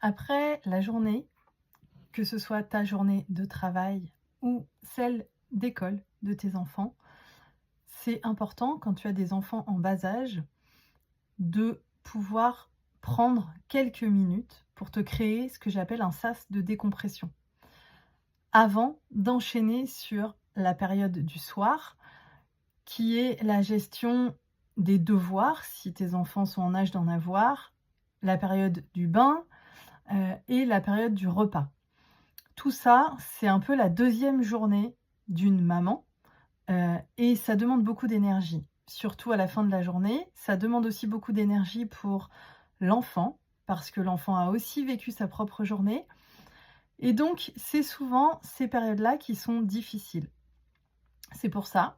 Après la journée, que ce soit ta journée de travail ou celle d'école de tes enfants, c'est important quand tu as des enfants en bas âge de pouvoir prendre quelques minutes pour te créer ce que j'appelle un sas de décompression. Avant d'enchaîner sur la période du soir, qui est la gestion des devoirs, si tes enfants sont en âge d'en avoir, la période du bain, et la période du repas. Tout ça, c'est un peu la deuxième journée d'une maman, et ça demande beaucoup d'énergie, surtout à la fin de la journée. Ça demande aussi beaucoup d'énergie pour l'enfant, parce que l'enfant a aussi vécu sa propre journée et donc c'est souvent ces périodes-là qui sont difficiles. C'est pour ça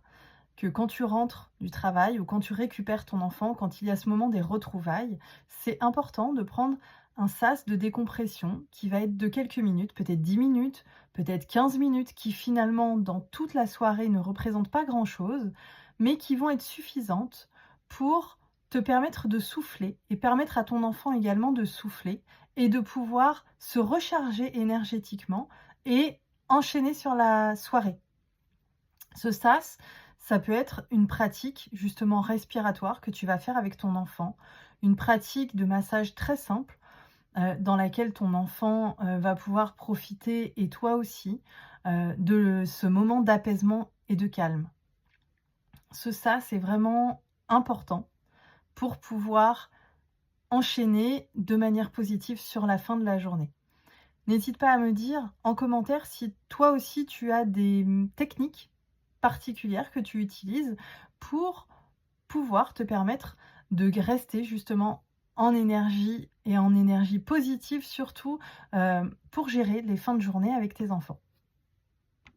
que quand tu rentres du travail ou quand tu récupères ton enfant, quand il y a ce moment des retrouvailles, c'est important de prendre un sas de décompression qui va être de quelques minutes, peut-être 10 minutes, peut-être 15 minutes, qui finalement, dans toute la soirée, ne représentent pas grand-chose, mais qui vont être suffisantes pour te permettre de souffler et permettre à ton enfant également de souffler et de pouvoir se recharger énergétiquement et enchaîner sur la soirée. Ce sas, ça peut être une pratique justement respiratoire que tu vas faire avec ton enfant, une pratique de massage très simple, dans laquelle ton enfant, va pouvoir profiter et toi aussi, de ce moment d'apaisement et de calme. Ce sas est vraiment important pour pouvoir enchaîner de manière positive sur la fin de la journée. N'hésite pas à me dire en commentaire si toi aussi tu as des, techniques particulières que tu utilises pour pouvoir te permettre de rester justement en énergie et en énergie positive surtout, pour gérer les fins de journée avec tes enfants.